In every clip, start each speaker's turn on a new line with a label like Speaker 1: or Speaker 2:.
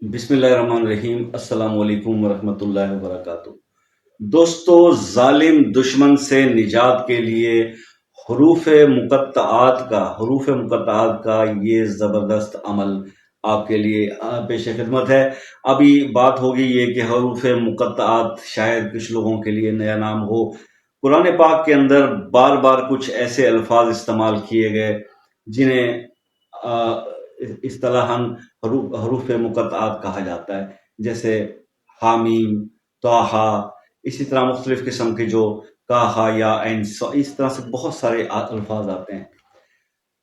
Speaker 1: بسم اللہ الرحمن الرحیم۔ السلام علیکم ورحمۃ اللہ وبرکاتہ۔ دوستو، ظالم دشمن سے نجات کے لیے حروف مقطعات کا یہ زبردست عمل آپ کے لیے پیش خدمت ہے۔ ابھی بات ہوگی یہ کہ حروف مقطعات شاید کچھ لوگوں کے لیے نیا نام ہو۔ قرآن پاک کے اندر بار بار کچھ ایسے الفاظ استعمال کیے گئے جنہیں اصطلاحاً حروف مقطعات کہا جاتا ہے، جیسے حامیم، طٰہٰ، اسی طرح مختلف قسم کے جو کاہا یا عین، اس طرح سے بہت سارے الفاظ آتے ہیں۔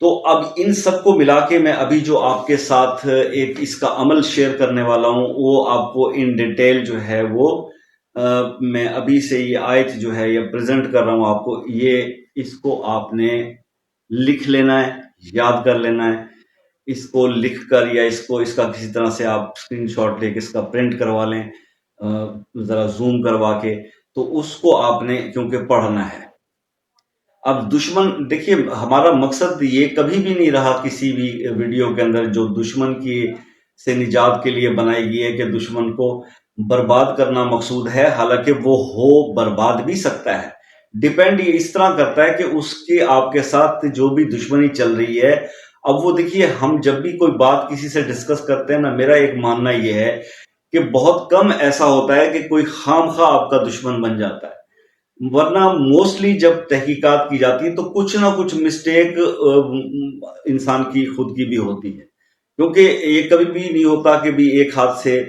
Speaker 1: تو اب ان سب کو ملا کے میں ابھی جو آپ کے ساتھ ایک اس کا عمل شیئر کرنے والا ہوں، وہ آپ کو ان ڈیٹیل جو ہے وہ میں ابھی سے یہ آیت جو ہے یہ پریزنٹ کر رہا ہوں آپ کو۔ اس کو آپ نے لکھ لینا ہے، یاد کر لینا ہے۔ اس کو لکھ کر یا اس کا کسی طرح سے آپ اسکرین شاٹ لے کے اس کا پرنٹ کروا لیں، ذرا زوم کروا کے، تو اس کو آپ نے کیونکہ پڑھنا ہے۔ اب دشمن، دیکھیے ہمارا مقصد یہ کبھی بھی نہیں رہا کسی بھی ویڈیو کے اندر جو دشمن کی سے نجات کے لیے بنائی گئی ہے کہ دشمن کو برباد کرنا مقصود ہے، حالانکہ وہ ہو برباد بھی سکتا ہے۔ ڈیپینڈ یہ اس طرح کرتا ہے کہ اس کی آپ کے ساتھ جو بھی دشمنی چل رہی ہے۔ اب وہ دیکھیے، ہم جب بھی کوئی بات کسی سے ڈسکس کرتے ہیں نا، میرا ایک ماننا یہ ہے کہ بہت کم ایسا ہوتا ہے کہ کوئی خام خواہ آپ کا دشمن بن جاتا ہے، ورنہ موسٹلی جب تحقیقات کی جاتی ہے تو کچھ نہ کچھ مسٹیک انسان کی خود کی بھی ہوتی ہے، کیونکہ یہ کبھی بھی نہیں ہوتا کہ بھی ایک ہاتھ سے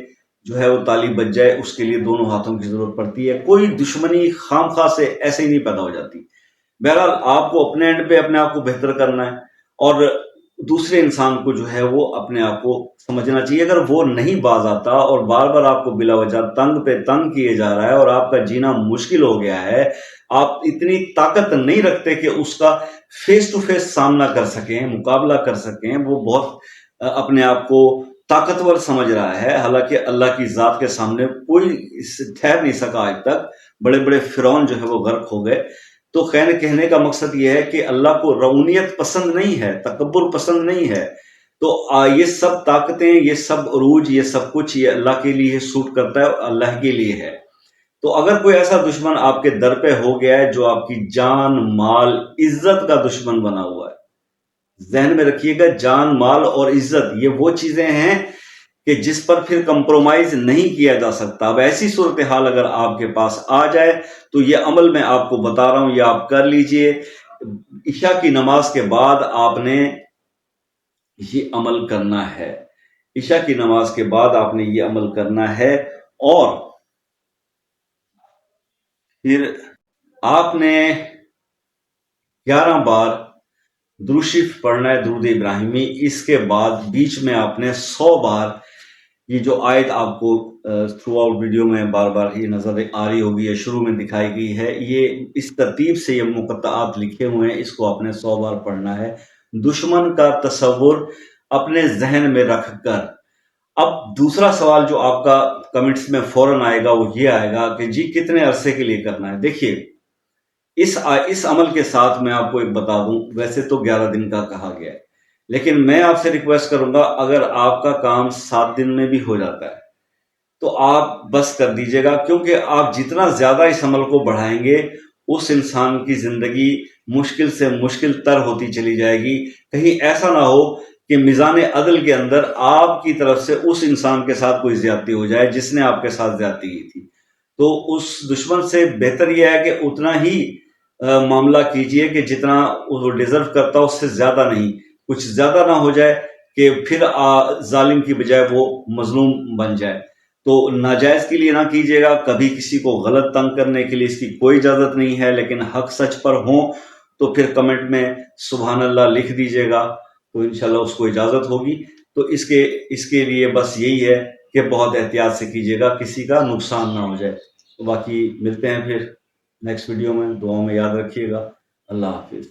Speaker 1: جو ہے وہ تالی بج جائے، اس کے لیے دونوں ہاتھوں کی ضرورت پڑتی ہے۔ کوئی دشمنی خام خواہ سے ایسے ہی نہیں پیدا ہو جاتی۔ بہرحال آپ کو اپنے اینڈ پہ اپنے آپ کو بہتر کرنا ہے، اور دوسرے انسان کو جو ہے وہ اپنے آپ کو سمجھنا چاہیے۔ اگر وہ نہیں باز آتا اور بار بار آپ کو بلا وجہ تنگ پہ تنگ کیے جا رہا ہے اور آپ کا جینا مشکل ہو گیا ہے، آپ اتنی طاقت نہیں رکھتے کہ اس کا فیس ٹو فیس سامنا کر سکیں، مقابلہ کر سکیں، وہ بہت اپنے آپ کو طاقتور سمجھ رہا ہے، حالانکہ اللہ کی ذات کے سامنے کوئی ٹھہر نہیں سکا آج تک۔ بڑے بڑے فرعون جو ہے وہ غرق ہو گئے۔ تو خیر، کہنے کا مقصد یہ ہے کہ اللہ کو رعونیت پسند نہیں ہے، تکبر پسند نہیں ہے۔ تو یہ سب طاقتیں، یہ سب عروج، یہ سب کچھ یہ اللہ کے لیے سوٹ کرتا ہے اور اللہ کے لیے ہے۔ تو اگر کوئی ایسا دشمن آپ کے در پہ ہو گیا ہے جو آپ کی جان، مال، عزت کا دشمن بنا ہوا ہے، ذہن میں رکھیے گا، جان، مال اور عزت یہ وہ چیزیں ہیں کہ جس پر پھر کمپرومائز نہیں کیا جا سکتا۔ اب ایسی صورتحال اگر آپ کے پاس آ جائے تو یہ عمل میں آپ کو بتا رہا ہوں، یہ آپ کر لیجئے۔ عشاء کی نماز کے بعد آپ نے یہ عمل کرنا ہے، عشاء کی نماز کے بعد آپ نے یہ عمل کرنا ہے، اور پھر آپ نے 11 بار درود شریف پڑھنا ہے، درود ابراہیمی۔ اس کے بعد بیچ میں آپ نے 100 بار یہ جو آیت آپ کو تھرو آؤٹ ویڈیو میں بار بار یہ نظر آ رہی ہوگی، یہ شروع میں دکھائی گئی ہے، یہ اس ترتیب سے یہ مقطعات لکھے ہوئے ہیں، اس کو آپ نے 100 بار پڑھنا ہے، دشمن کا تصور اپنے ذہن میں رکھ کر۔ اب دوسرا سوال جو آپ کا کمنٹس میں فوراً آئے گا وہ یہ آئے گا کہ جی کتنے عرصے کے لیے کرنا ہے؟ دیکھیے، اس عمل کے ساتھ میں آپ کو ایک بتا دوں، ویسے تو 11 دن کا کہا گیا ہے، لیکن میں آپ سے ریکویسٹ کروں گا، اگر آپ کا کام 7 دن میں بھی ہو جاتا ہے تو آپ بس کر دیجئے گا، کیونکہ آپ جتنا زیادہ اس عمل کو بڑھائیں گے اس انسان کی زندگی مشکل سے مشکل تر ہوتی چلی جائے گی۔ کہیں ایسا نہ ہو کہ میزان عدل کے اندر آپ کی طرف سے اس انسان کے ساتھ کوئی زیادتی ہو جائے جس نے آپ کے ساتھ زیادتی کی تھی۔ تو اس دشمن سے بہتر یہ ہے کہ اتنا ہی معاملہ کیجئے کہ جتنا وہ ڈیزرو کرتا اس سے زیادہ نہیں، کچھ زیادہ نہ ہو جائے کہ پھر ظالم کی بجائے وہ مظلوم بن جائے۔ تو ناجائز کے لیے نہ کیجیے گا، کبھی کسی کو غلط تنگ کرنے کے لیے اس کی کوئی اجازت نہیں ہے، لیکن حق سچ پر ہوں تو پھر کمنٹ میں سبحان اللہ لکھ دیجیے گا، تو انشاءاللہ اس کو اجازت ہوگی۔ تو اس کے لیے بس یہی ہے کہ بہت احتیاط سے کیجیے گا، کسی کا نقصان نہ ہو جائے۔ تو باقی ملتے ہیں پھر نیکسٹ ویڈیو میں، دعاؤں میں یاد رکھیے گا۔ اللہ حافظ۔